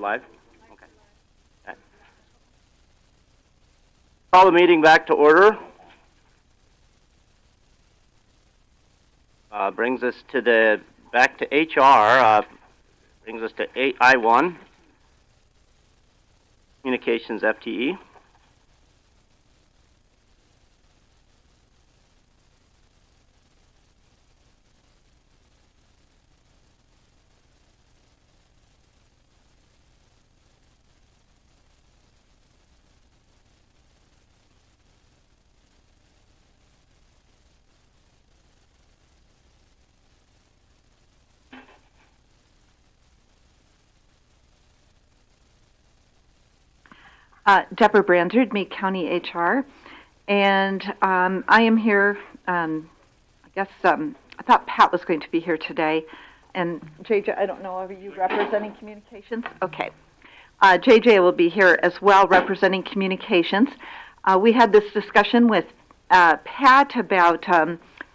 live? Okay. Call the meeting back to order. Brings us to back to HR. Brings us to I1, Communications FTE. Deborah Branzard, Meade County HR, and I am here. I thought Pat was going to be here today, and JJ, I don't know, are you representing communications? Okay. JJ will be here as well, representing communications. We had this discussion with Pat about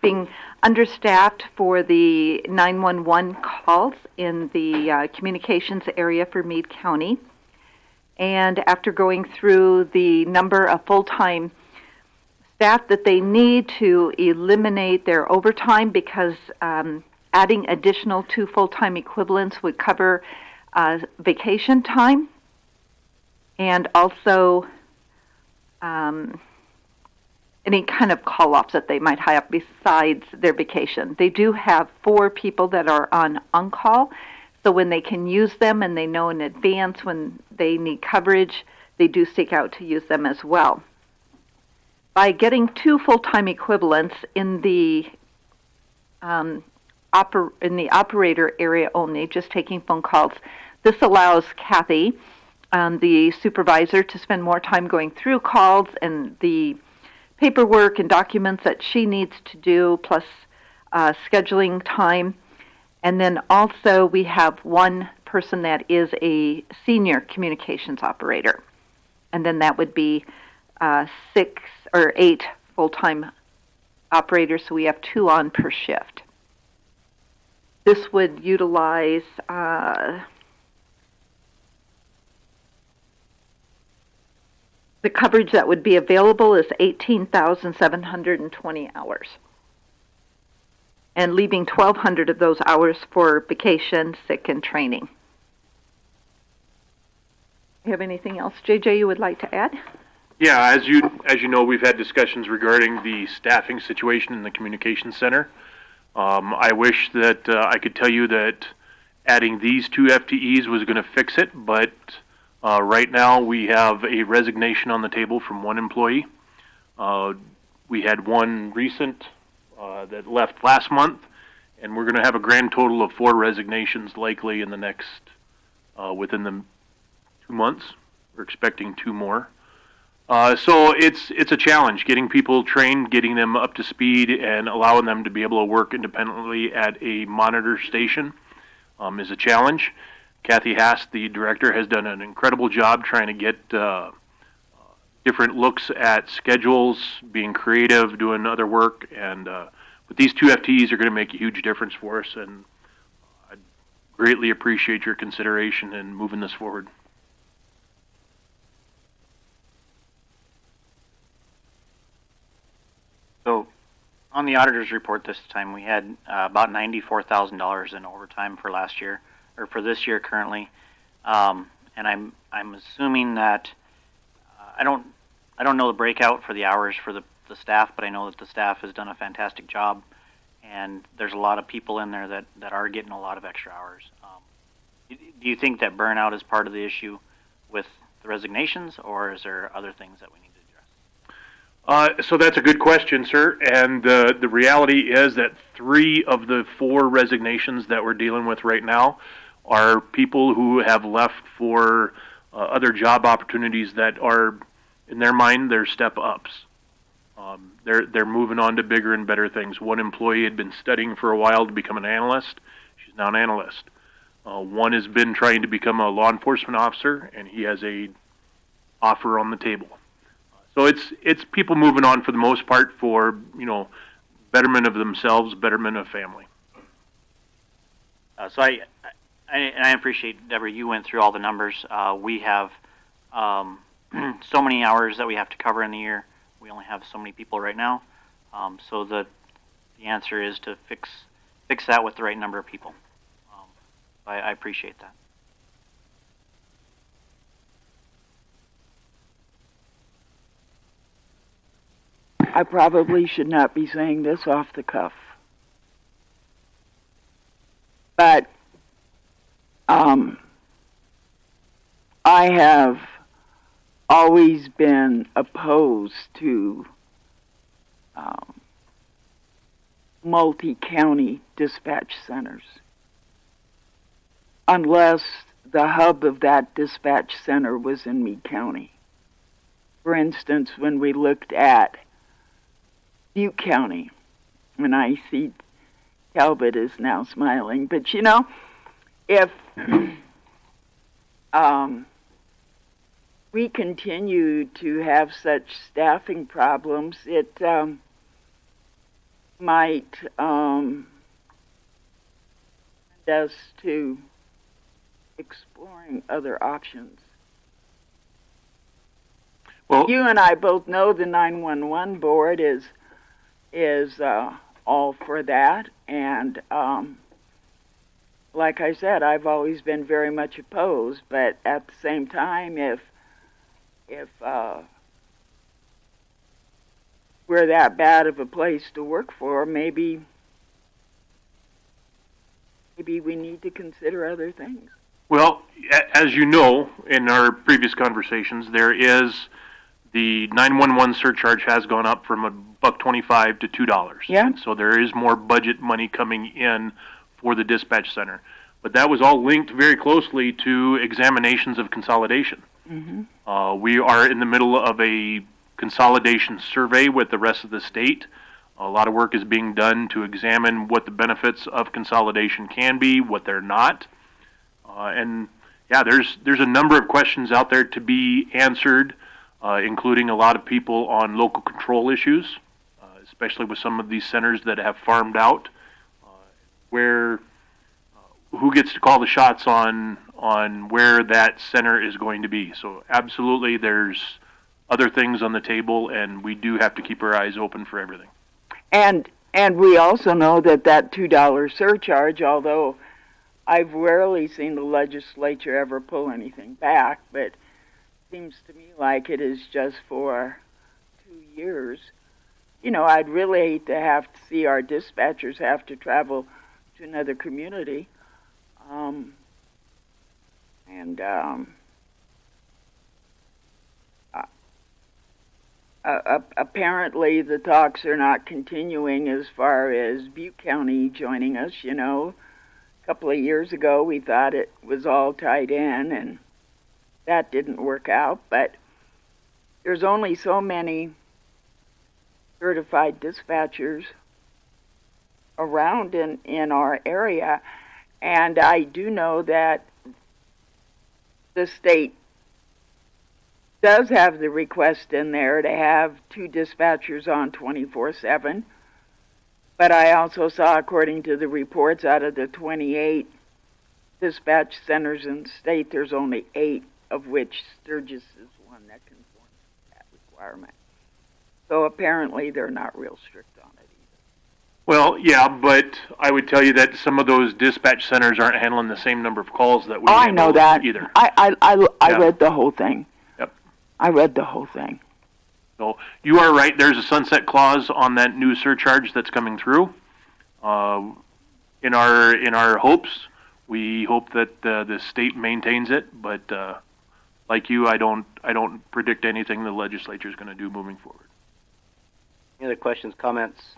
being understaffed for the 911 calls in the communications area for Meade County. And after going through the number of full-time staff that they need to eliminate their overtime, because adding additional 2 full-time equivalents would cover vacation time and also any kind of call-offs that they might have besides their vacation. They do have 4 people that are on-call. So when they can use them and they know in advance when they need coverage, they do seek out to use them as well. By getting 2 full-time equivalents in the operator area only, just taking phone calls, this allows Kathy, the supervisor, to spend more time going through calls and the paperwork and documents that she needs to do, plus scheduling time. And then also we have 1 person that is a senior communications operator. And then that would be 6 or 8 full-time operators, so we have 2 on per shift. This would utilize the coverage that would be available is 18,720 hours. And leaving 1,200 of those hours for vacation, sick, and training. You have anything else, JJ, you would like to add? Yeah, as you know, we've had discussions regarding the staffing situation in the communications center. I wish that I could tell you that adding these 2 FTEs was going to fix it, but right now we have a resignation on the table from 1 employee. We had 1 recent that left last month, and we're going to have a grand total of 4 resignations likely in the next, within the 2 months. We're expecting 2 more. So it's a challenge, getting people trained, getting them up to speed, and allowing them to be able to work independently at a monitor station is a challenge. Kathy Haas, the director, has done an incredible job trying to get different looks at schedules, being creative, doing other work, and but these 2 FTEs are going to make a huge difference for us, and I greatly appreciate your consideration in moving this forward. So, on the auditor's report this time, we had about $94,000 in overtime for last year, or for this year currently, and I'm assuming that I don't know the breakout for the hours for the staff, but I know that the staff has done a fantastic job, and there's a lot of people in there that are getting a lot of extra hours. Do you think that burnout is part of the issue with the resignations, or is there other things that we need to address? So that's a good question, sir, and the reality is that 3 of the 4 resignations that we're dealing with right now are people who have left for other job opportunities that are, in their mind, they're step-ups. They're moving on to bigger and better things. 1 employee had been studying for a while to become an analyst. She's now an analyst. 1 has been trying to become a law enforcement officer, and he has a offer on the table. So it's people moving on for the most part for, betterment of themselves, betterment of family. So I appreciate, Deborah, you went through all the numbers. We have so many hours that we have to cover in the year. We only have so many people right now. So the answer is to fix that with the right number of people. I appreciate that. I probably should not be saying this off the cuff, but I have always been opposed to multi-county dispatch centers unless the hub of that dispatch center was in Meade County. For instance, when we looked at Butte County, and I see Talbot is now smiling, but you know, if we continue to have such staffing problems, it might send us to exploring other options. Well, You and I both know the 911 board is all for that, and like I said, I've always been very much opposed, but at the same time, if we're that bad of a place to work for, maybe we need to consider other things. well, as you know, in our previous conversations, there is the 911 surcharge has gone up from $1.25 to $2. Yeah. So there is more budget money coming in for the dispatch center, but that was all linked very closely to examinations of consolidation. Mm-hmm. We are in the middle of a consolidation survey with the rest of the state. A lot of work is being done to examine what the benefits of consolidation can be, what they're not. And yeah, there's a number of questions out there to be answered, including a lot of people on local control issues, especially with some of these centers that have farmed out, where who gets to call the shots on where that center is going to be. So absolutely, there's other things on the table, and we do have to keep our eyes open for everything. And we also know that $2 surcharge, although I've rarely seen the legislature ever pull anything back, but it seems to me like it is just for 2 years. You know, I'd really hate to have to see our dispatchers have to travel to another community. Apparently the talks are not continuing as far as Butte County joining us, you know. A couple of years ago we thought it was all tied in, and that didn't work out, but there's only so many certified dispatchers around in our area, and I do know that the state does have the request in there to have 2 dispatchers on 24/7, but I also saw, according to the reports, out of the 28 dispatch centers in the state, there's only 8, of which Sturgis is one that conforms to that requirement. So apparently they're not real strict on it either. Well, yeah, but I would tell you that some of those dispatch centers aren't handling the same number of calls that we I know handle that. either. I Yeah. read the whole thing. Yep. I read the whole thing. So you are right. There's a sunset clause on that new surcharge that's coming through. In our hopes, we hope that the state maintains it. But like you, I don't predict anything the legislature is going to do moving forward. Any other questions, comments?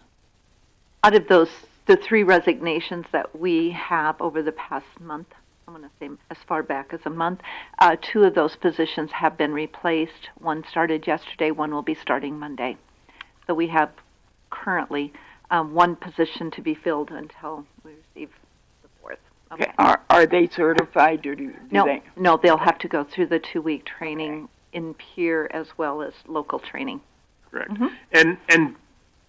Out of the 3 resignations that we have over the past month, I'm going to say as far back as a month, 2 of those positions have been replaced. One started yesterday, one will be starting Monday. So we have currently 1 position to be filled until we receive the 4th. Okay. Are they certified, or do they? No, they'll have to go through the 2-week training in peer as well as local training. Correct. Mm-hmm. And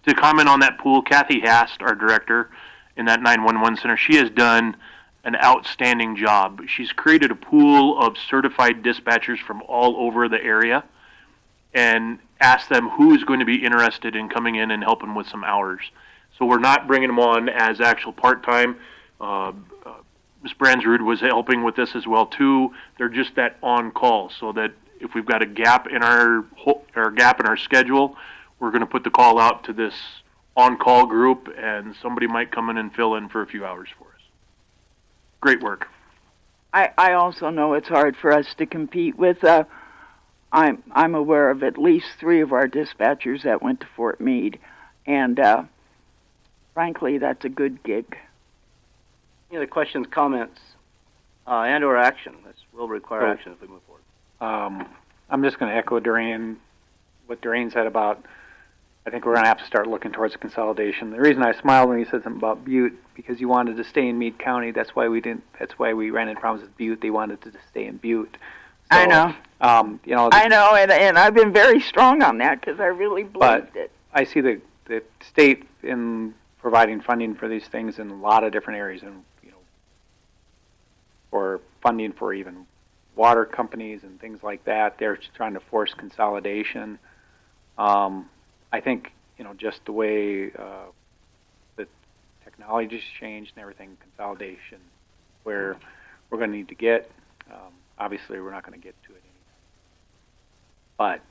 to comment on that pool, Kathy Hast, our director in that 911 center, she has done an outstanding job. She's created a pool of certified dispatchers from all over the area and asked them who is going to be interested in coming in and helping with some hours. So we're not bringing them on as actual part-time. Ms. Brandsrud was helping with this as well too. They're just that on-call, so that if we've got a gap in our schedule, we're going to put the call out to this on-call group, and somebody might come in and fill in for a few hours for us. Great work. I also know it's hard for us to compete with. I'm aware of at least 3 of our dispatchers that went to Fort Meade, and frankly, that's a good gig. Any other questions, comments, and/or action? This will require action if we move forward. I'm just going to echo what Doreen said about, I think we're going to have to start looking towards consolidation. The reason I smiled when you said something about Butte, because you wanted to stay in Meade County. That's why we ran into problems with Butte. They wanted to stay in Butte. So, I know. I know, and I've been very strong on that because I really believed it. I see the state in providing funding for these things in a lot of different areas, and for funding for even water companies and things like that. They're trying to force consolidation. I think, just the way the technology's changed and everything, consolidation, where we're going to need to get. Obviously, we're not going to get to it anytime. But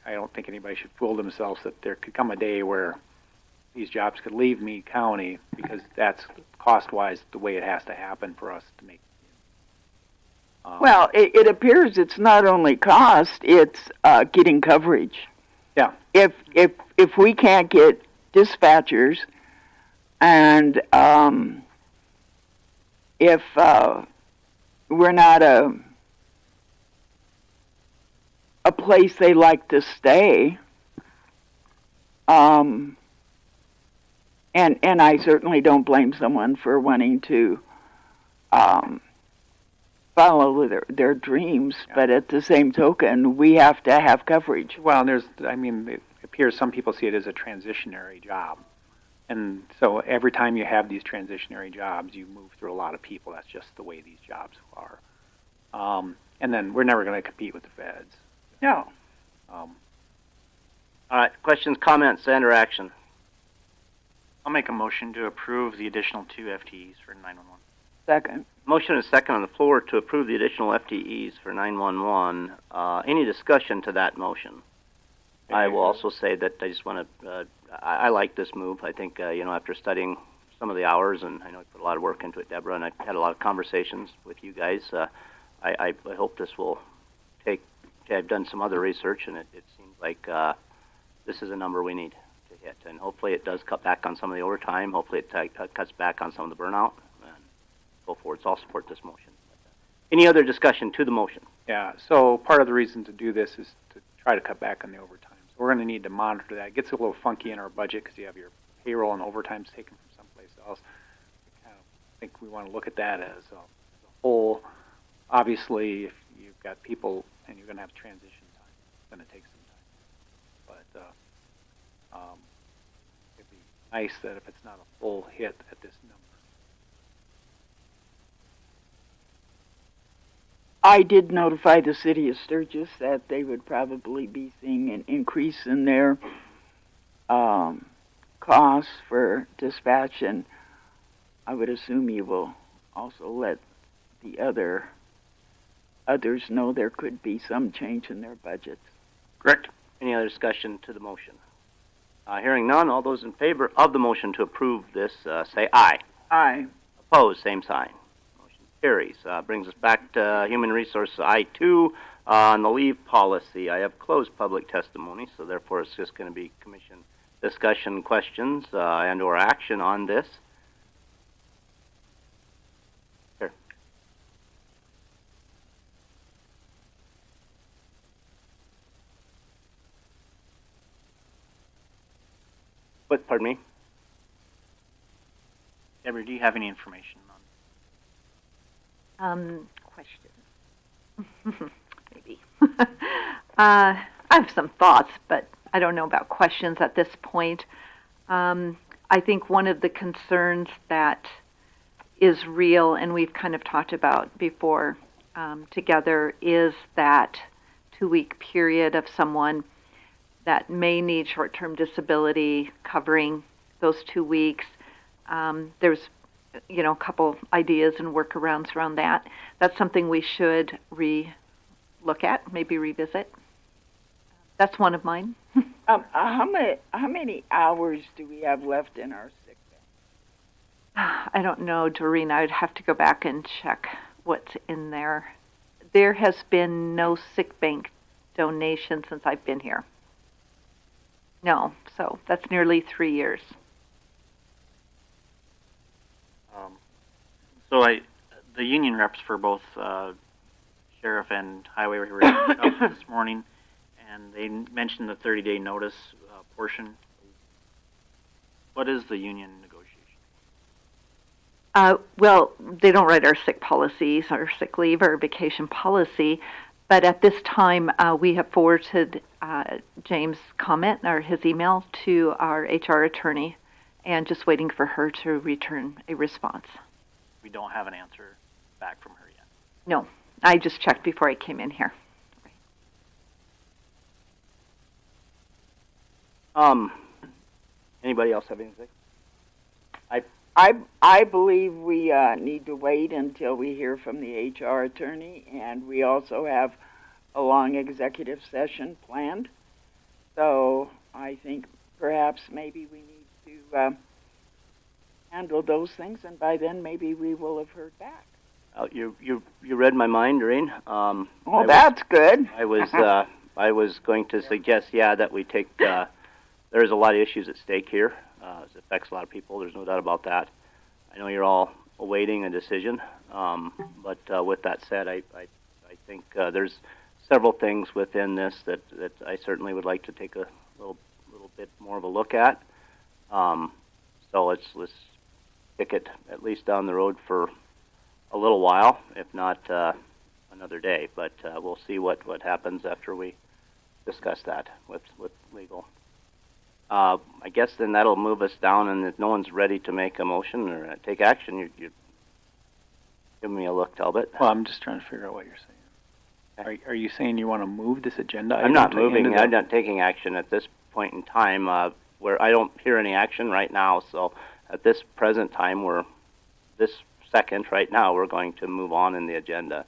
I don't think anybody should fool themselves that there could come a day where these jobs could leave Meade County, because that's cost-wise the way it has to happen for us to make. Well, it appears it's not only cost; it's getting coverage. Yeah. If we can't get dispatchers, and if we're not a place they like to stay, and I certainly don't blame someone for wanting to follow their dreams, but at the same token, we have to have coverage. Well, it appears some people see it as a transitionary job. And so every time you have these transitionary jobs, you move through a lot of people. That's just the way these jobs are. And then we're never going to compete with the feds. No. All right, questions, comments, and/or action? I'll make a motion to approve the additional 2 FTEs for 911. Second. Motion is second on the floor to approve the additional FTEs for 911. Any discussion to that motion? I will also say that I just want to, I like this move. I think, after studying some of the hours, and I know you put a lot of work into it, Deborah, and I've had a lot of conversations with you guys. I hope this will take, I've done some other research, and it seems like this is a number we need to hit. And hopefully it does cut back on some of the overtime. Hopefully it cuts back on some of the burnout. Go forward. So I'll support this motion. Any other discussion to the motion? Yeah, so part of the reason to do this is to try to cut back on the overtime. So we're going to need to monitor that. It gets a little funky in our budget because you have your payroll and overtime's taken from someplace else. I kind of think we want to look at that as a whole. Obviously, if you've got people and you're going to have transition time, it's going to take some time. But it'd be nice that if it's not a full hit at this number. I did notify the city of Sturgis that they would probably be seeing an increase in their costs for dispatch, and I would assume you will also let the others know there could be some change in their budgets. Correct. Any other discussion to the motion? Hearing none, all those in favor of the motion to approve this, say aye. Aye. Opposed, same sign. Carries. Brings us back to Human Resources I-2 on the leave policy. I have closed public testimony, so therefore it's just going to be commission discussion, questions, and/or action on this. Here. Pardon me? Deborah, do you have any information Question. Maybe. I have some thoughts, but I don't know about questions at this point. I think one of the concerns that is real, and we've kind of talked about before together, is that 2-week period of someone that may need short-term disability covering those 2 weeks. There's, a couple ideas and workarounds around that. That's something we should look at, maybe revisit. That's one of mine. How many hours do we have left in our sick bank? I don't know, Doreen. I would have to go back and check what's in there. There has been no sick bank donation since I've been here. No, so that's nearly 3 years. The union reps for both sheriff and highway were up this morning, and they mentioned the 30-day notice portion. What is the union negotiation? Well, they don't write our sick policies, our sick leave, or vacation policy, but at this time we have forwarded James' comment or his email to our HR attorney, and just waiting for her to return a response. We don't have an answer back from her yet. No, I just checked before I came in here. Anybody else have anything? I believe we need to wait until we hear from the HR attorney, and we also have a long executive session planned. So I think perhaps maybe we need to handle those things, and by then maybe we will have heard back. You read my mind, Doreen. That's good. I was going to suggest, that we take. There's a lot of issues at stake here. It affects a lot of people. There's no doubt about that. I know you're all awaiting a decision, but with that said, I think there's several things within this that I certainly would like to take a little bit more of a look at. So let's kick it at least down the road for a little while, if not another day. But we'll see what happens after we discuss that with legal. I guess then that'll move us down, and if no one's ready to make a motion or take action, you give me a look, Talbot. Well, I'm just trying to figure out what you're saying. Are you saying you want to move this agenda? I'm not moving. I'm not taking action at this point in time. Where I don't hear any action right now, so at this present time, this second right now, we're going to move on in the agenda.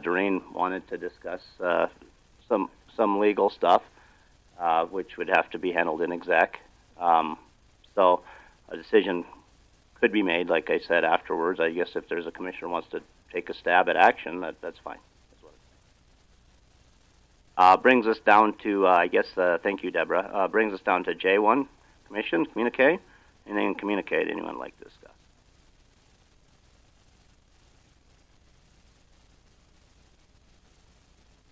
Doreen wanted to discuss some legal stuff, which would have to be handled in exec. So a decision could be made, like I said, afterwards. I guess if there's a commissioner who wants to take a stab at action, that's fine. Brings us down to, thank you, Deborah. Brings us down to J1, Commission, communique. Anything communicate anyone like to discuss?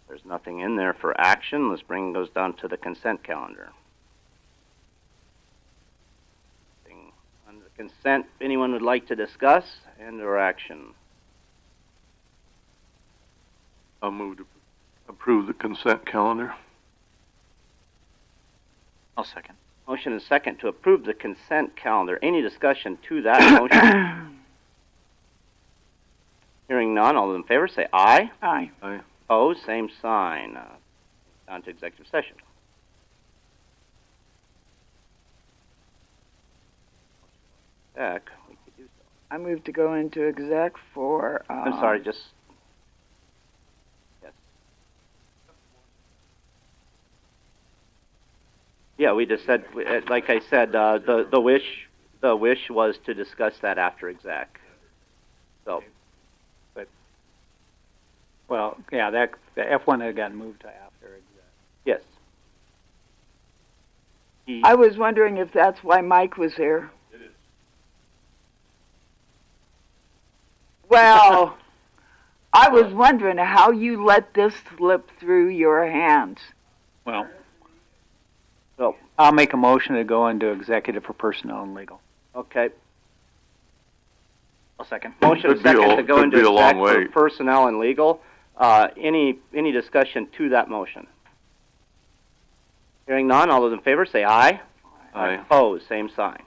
There's nothing in there for action. Let's bring those down to the consent calendar. On the consent, anyone would like to discuss and/or action? I'll move to approve the consent calendar. I'll second. Motion and second to approve the consent calendar. Any discussion to that motion? Hearing none, all those in favor say aye. Aye. Aye. Opposed, same sign. Down to executive session. We could do so. I move to go into exec for. I'm sorry, just. Yes. Yeah, we just said, like I said, the wish was to discuss that after exec. So. Well, yeah, the F1 had gotten moved to after exec. Yes. I was wondering if that's why Mike was here. It is. Well, I was wondering how you let this slip through your hands. Well, So, I'll make a motion to go into executive for personnel and legal. okay. I'll second. Motion Could be second a- to go could into be a long exec for wait. personnel and legal. Any discussion to that motion? Hearing none, all those in favor say aye. Aye. Opposed, same sign.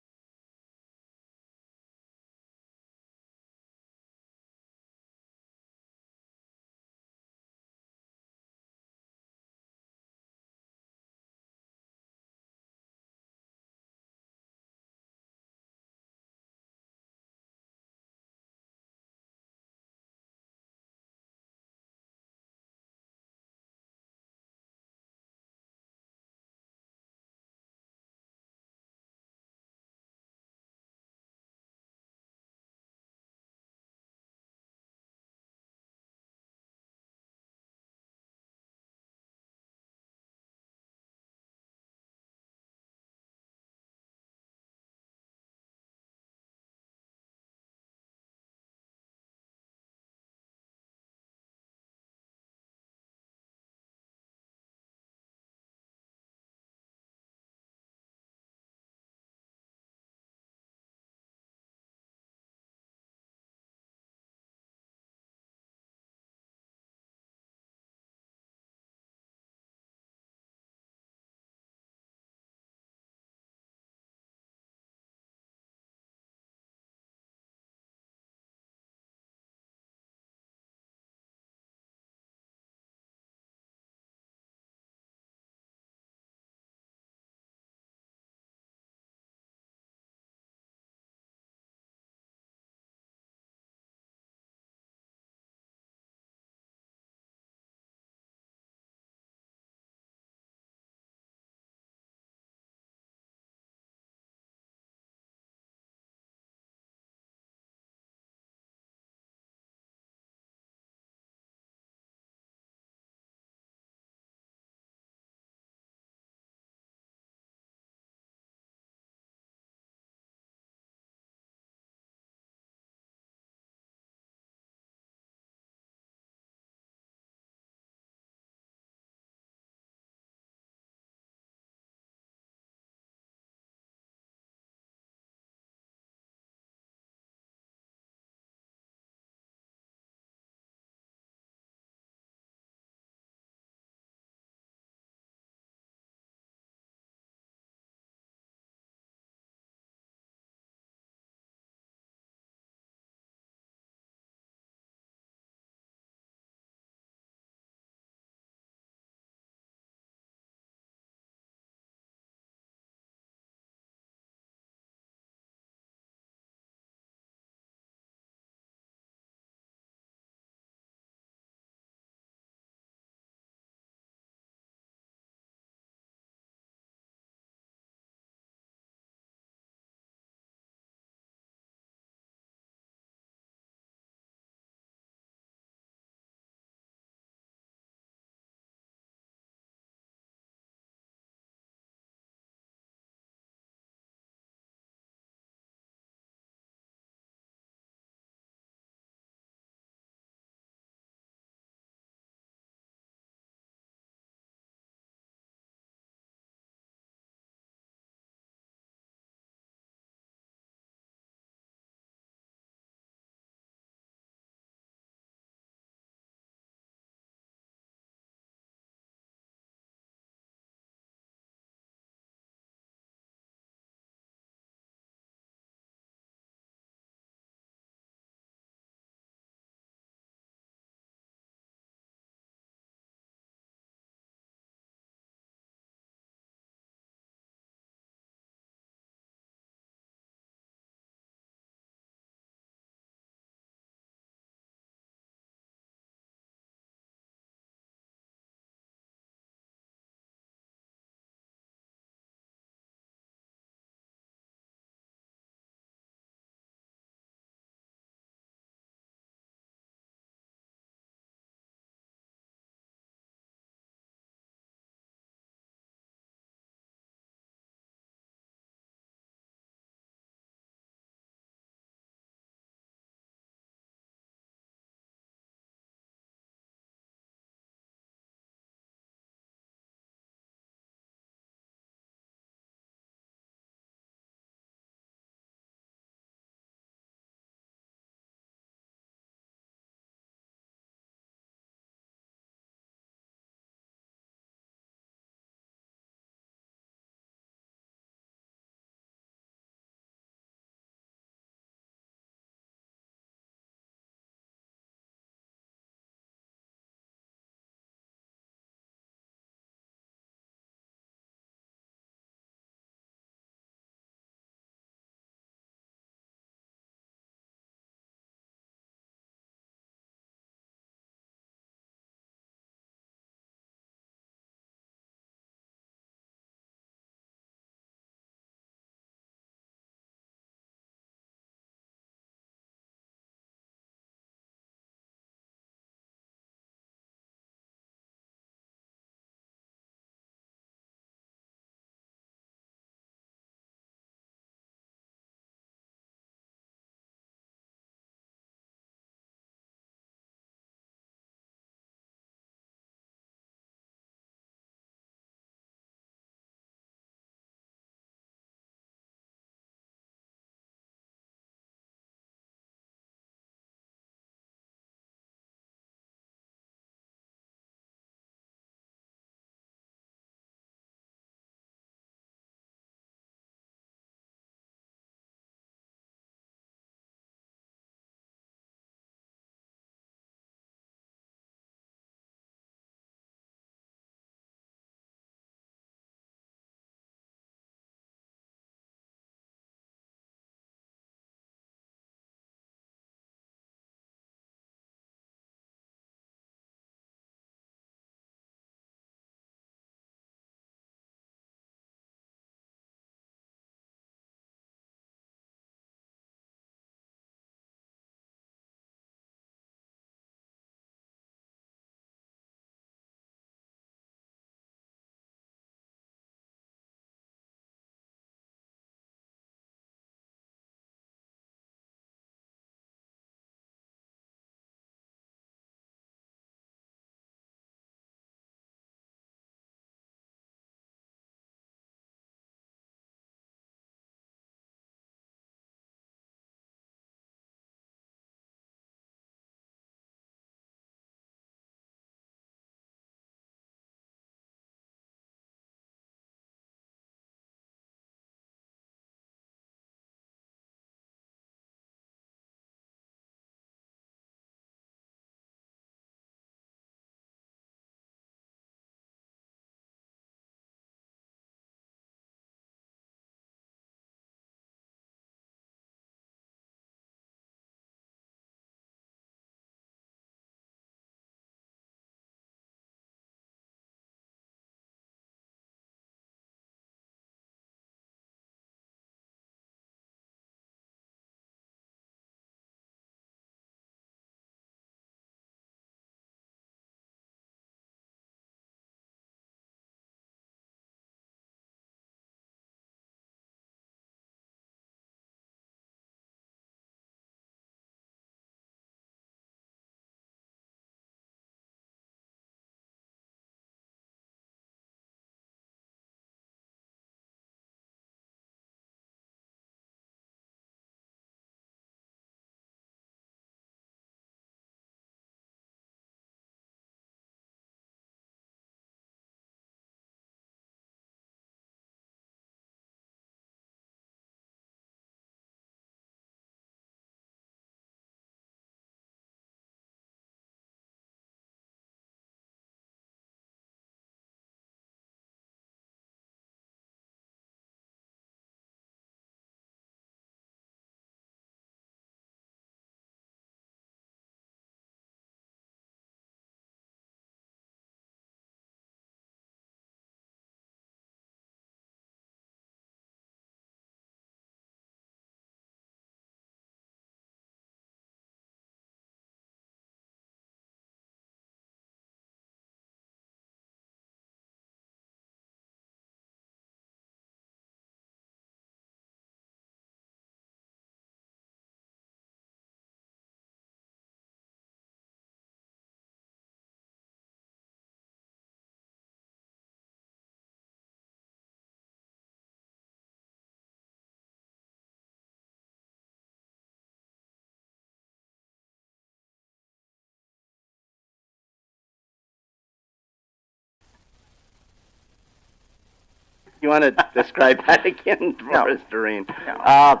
You want to describe that again for No. us, Doreen? No.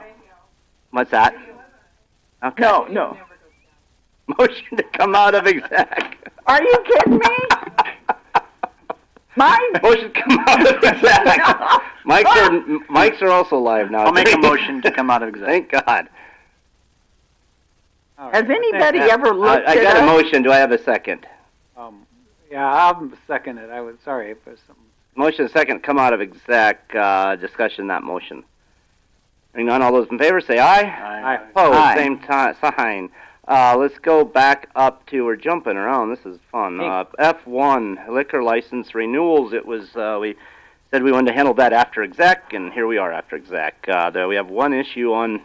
What's that? Okay. No. Motion to come out of exec. Are you kidding me? Mine? Motion to come out of exec. Mics are also live now. I'll make a motion to come out of exec. Thank God. All right, Has anybody I think ever looked I at got a us? motion. Do I have a second? yeah, I'll second it. Sorry if there's something. Motion second, come out of exec, discussion that motion. Hearing none, all those in favor say aye. Aye. Opposed, Aye. same sign. Let's go back up to, we're jumping around, this is fun. F1, liquor license renewals. It was, we said we wanted to handle that after exec, and here we are after exec. There we have one issue on,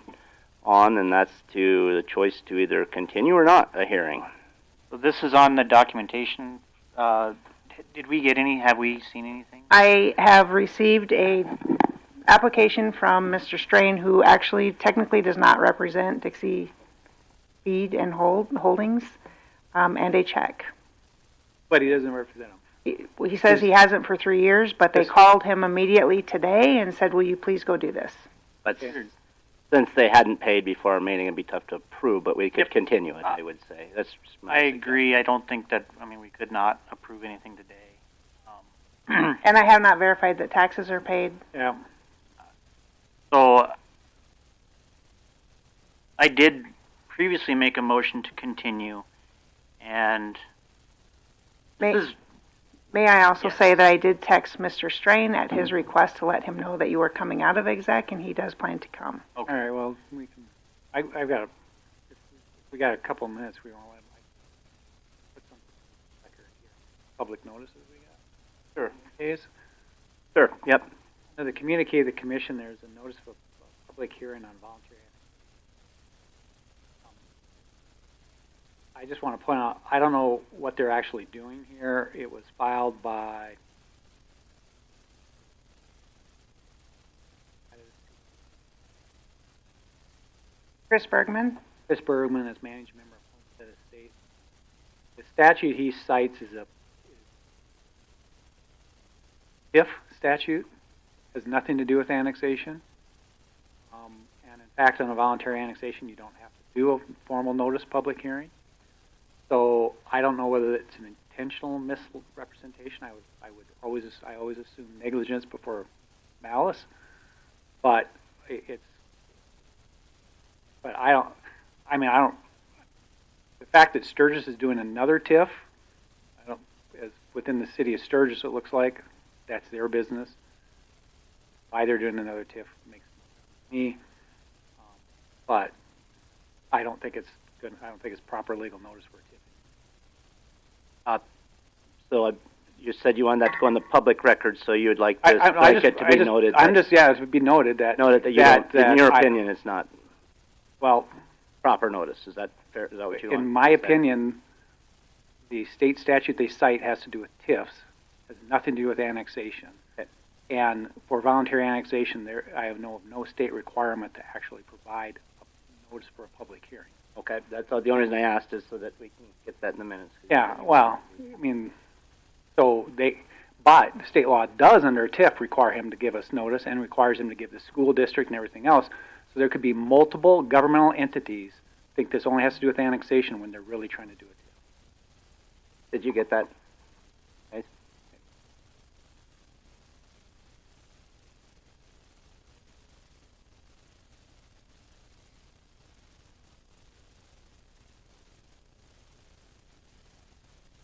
and that's to the choice to either continue or not a hearing. So this is on the documentation. Did we get any? Have we seen anything? I have received a application from Mr. Strain, who actually technically does not represent Dixie Feed and Holdings, and a check. But he doesn't represent them. He says he hasn't for 3 years, but they Yes. called him immediately today and said, will you please go do this? But Okay. since they hadn't paid before our meeting, it'd be tough to approve, but we could continue it, I would say. That's just my I suggestion. agree. I don't think that. I mean, we could not approve anything today. And I have not verified that taxes are paid. Yeah. So I did previously make a motion to continue, and May, this is may I also Yes. say that I did text Mr. Strain at his request to let him know that you were coming out of exec, and he does plan to come. okay. All right. Well, we can. I've got. We got a couple of minutes. We want to let Mike put some record here. Public notices we got. Sure. Case. Sure, yep. Now, to communicate the commission, there's a notice of a public hearing on voluntary. I just want to point out, I don't know what they're actually doing here. It was filed by Chris Bergman? Chris Bergman as managing member of Homestead Estate. The statute he cites is a TIF statute, has nothing to do with annexation. And in fact, on a voluntary annexation, you don't have to do a formal notice public hearing. So I don't know whether it's an intentional misrepresentation. I always assume negligence before malice, but I don't. The fact that Sturgis is doing another TIF, as within the city of Sturgis, it looks like that's their business. Why they're doing another TIF makes me, but I don't think it's good. I don't think it's proper legal notice for a TIF. So you said you wanted that to go on the public record, so you would like this it to be noted. It would be noted that. Noted that you that, don't, in your I- opinion, it's not Well, proper notice. Is that fair? Is that what you want? in my to say? opinion, the state statute they cite has to do with TIFs, has nothing to do with annexation. And for voluntary annexation, I know of no state requirement to actually provide a notice for a public hearing. Okay, that's all, the only reason I asked is so that we can get that in the minutes. Yeah, well, I mean, but state law does under a TIF require him to give us notice and requires him to give the school district and everything else. So there could be multiple governmental entities think this only has to do with annexation when they're really trying to do a TIF. Did you get that? Nice.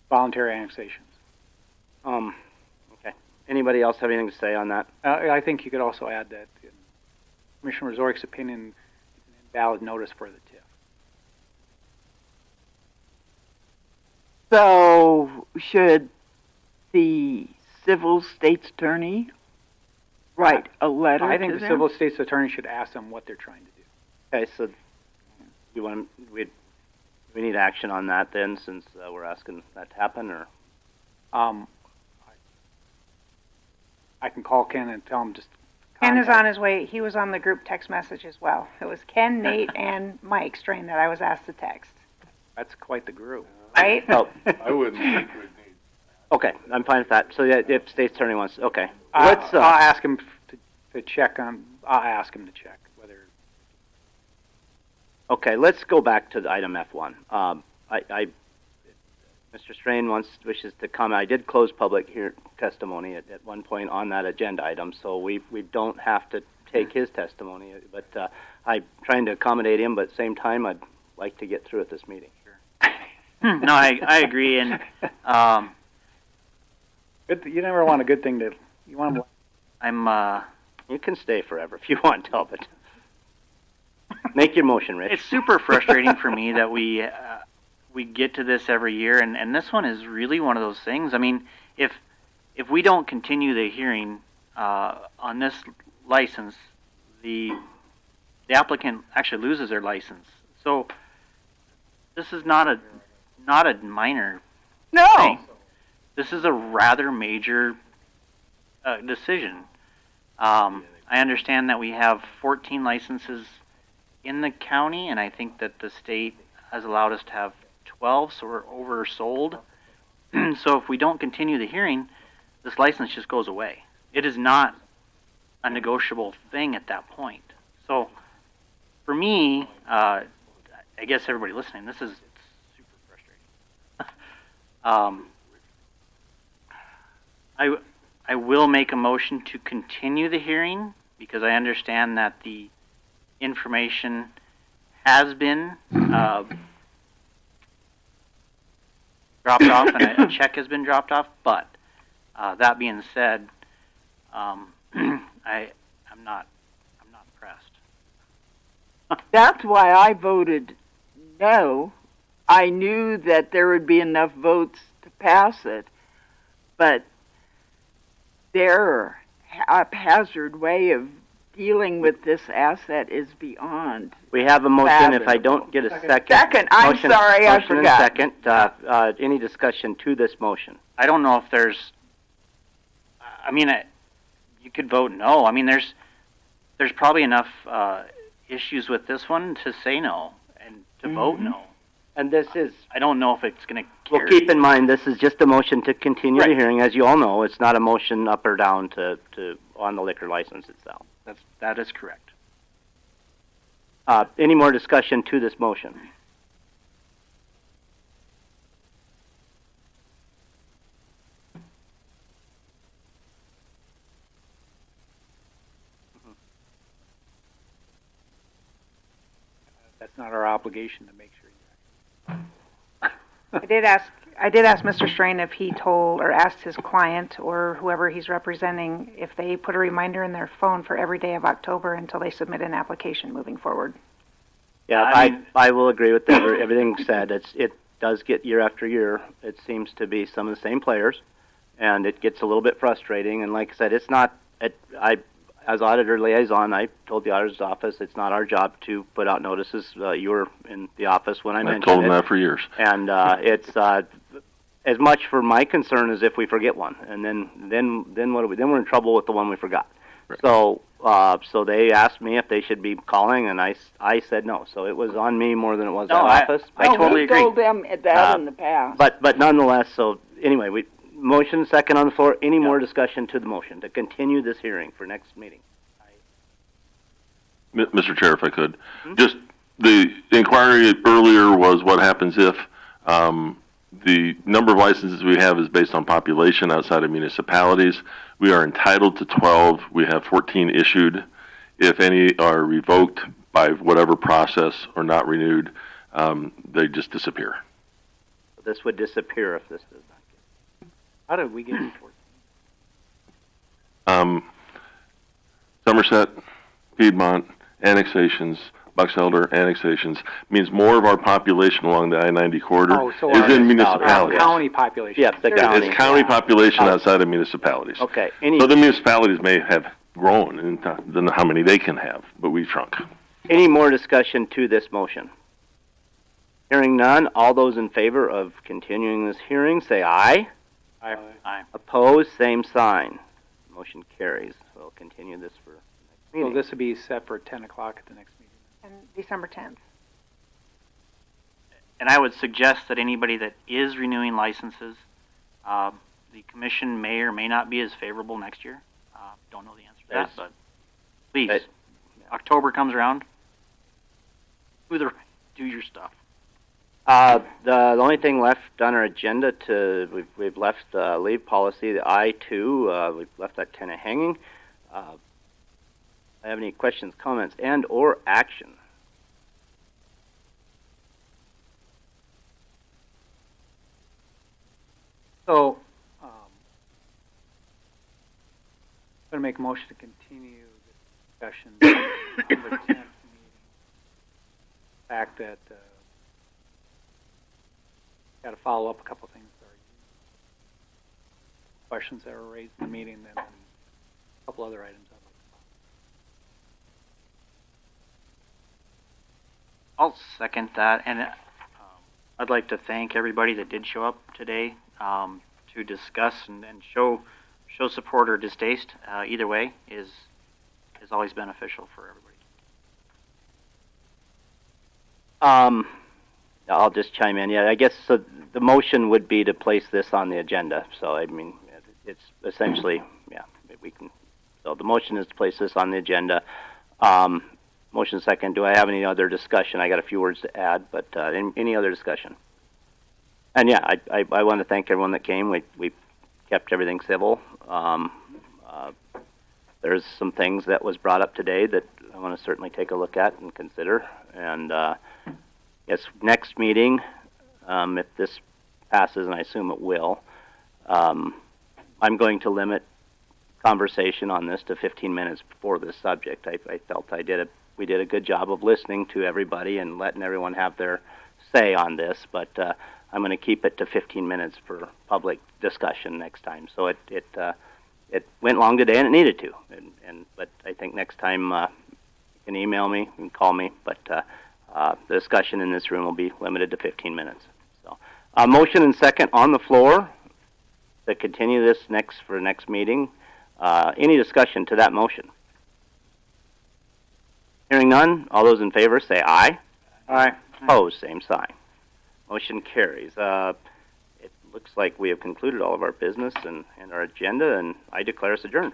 Voluntary annexations. Okay. Anybody else have anything to say on that? I think you could also add that in Commissioner Zorich's opinion, it's an invalid notice for the TIF. So, should the civil state's attorney write a letter I think to the them? civil state's attorney should ask them what they're trying to do. Okay, so we need action on that then, since we're asking that to happen, or? I can call Ken and tell him just. Ken is on his way. He was on the group text message as well. It was Ken, Nate, and Mike Strain that I was asked to text. That's quite the group. Right? Oh, I wouldn't think we'd need. Okay, I'm fine with that. So yeah, if state's attorney wants, okay. I'll Let's, ask him to check on, I'll ask him to check whether. okay, let's go back to the item F1. Mr. Strain wishes to comment. I did close public testimony at one point on that agenda item, so we don't have to take his testimony, but I'm trying to accommodate him, but at the same time, I'd like to get through at this meeting. No, I agree, and You never want a good thing you want to. I'm You can stay forever if you want, Talbot. Make your motion, Rich. it's super frustrating for me that we get to this every year, and this one is really one of those things. I mean, if we don't continue the hearing on this license, the applicant actually loses their license. So this is not a minor thing. This is a rather major decision. I understand that we have 14 licenses in the county, and I think that the state has allowed us to have 12, so we're oversold. So if we don't continue the hearing, this license just goes away. It is not a negotiable thing at that point. So for me, I guess everybody listening, this is super frustrating. I will make a motion to continue the hearing because I understand that the information has been dropped off and a check has been dropped off. But that being said, I'm not impressed. That's why I voted no. I knew that there would be enough votes to pass it, but their haphazard way of dealing with this asset is beyond. We have a motion. If I don't get a second. I'm sorry, I motion forgot. And second. Any discussion to this motion? I don't know if there's. I mean, you could vote no. I mean, there's probably enough issues with this one to say no and to vote no. And this is. I don't know if it's going to carry. Well, keep in mind, this is just a motion to continue Right. the hearing. As you all know, it's not a motion up or down on the liquor license itself. That is correct. Any more discussion to this motion? That's not our obligation to make sure. I did ask Mr. Strain if he told or asked his client or whoever he's representing if they put a reminder in their phone for every day of October until they submit an application moving forward. Yeah, I will agree with everything said. It does get year after year. It seems to be some of the same players, and it gets a little bit frustrating. And like I said, it's not. As auditor liaison, I told the auditor's office it's not our job to put out notices. You were in the office when I mentioned it. I told them that for years. And it's as much for my concern as if we forget one, and then what do we? Then we're in trouble with the one we forgot. Right. So they asked me if they should be calling, and I said no. So it was on me more than it was No, that office. I totally agree. We told them that in the past. But nonetheless, so anyway, motion second on the floor. Any more discussion to the motion to continue this hearing for next meeting? Mr. Chair, if I could, just the inquiry earlier was what happens if the number of licenses we have is based on population outside of municipalities. We are entitled to 12. We have 14 issued. If any are revoked by whatever process or not renewed, they just disappear. This would disappear if this does not get. How did we get to 14? Somerset, Piedmont, annexations, Bucks Elder, annexations, means more of our population along the I-90 corridor is in municipalities. County population. Yes, the county. It's county population outside of municipalities. Okay. So the municipalities may have grown, and don't know how many they can have, but we've shrunk. Any more discussion to this motion? Hearing none, all those in favor of continuing this hearing, say aye. Aye. Opposed, same sign. Motion carries. We'll continue this for next meeting. So this will be set for 10 o'clock at the next meeting. And December 10th. And I would suggest that anybody that is renewing licenses the commission may or may not be as favorable next year. Don't know the answer to that, but please, October comes around, do your stuff. The only thing left on our agenda we've left leave policy, the I-2, we've left that kind of hanging. I have any questions, comments, and or action? So, I'm going to make a motion to continue the discussion on the 10th meeting. The fact that got to follow up a couple things that are questions that were raised in the meeting, then a couple other items I'd like to follow. I'll second that, and I'd like to thank everybody that did show up today to discuss and show support or distaste. Either way is always beneficial for everybody. I'll just chime in. Yeah, I guess so the motion would be to place this on the agenda. So I mean, it's essentially, yeah, we can. So the motion is to place this on the agenda. Motion second. Do I have any other discussion? I got a few words to add, but any other discussion? And yeah, I want to thank everyone that came. We kept everything civil. There's some things that was brought up today that I want to certainly take a look at and consider. And yes, next meeting, if this passes, and I assume it will, I'm going to limit conversation on this to 15 minutes before this subject. I felt we did a good job of listening to everybody and letting everyone have their say on this, but I'm going to keep it to 15 minutes for public discussion next time. So it went long today, and it needed to. But I think next time you can email me and call me, but the discussion in this room will be limited to 15 minutes. So, motion and second on the floor to continue this next meeting. Any discussion to that motion? Hearing none, all those in favor say aye. Aye. Opposed, same sign. Motion carries. It looks like we have concluded all of our business and our agenda, and I declare us adjourned.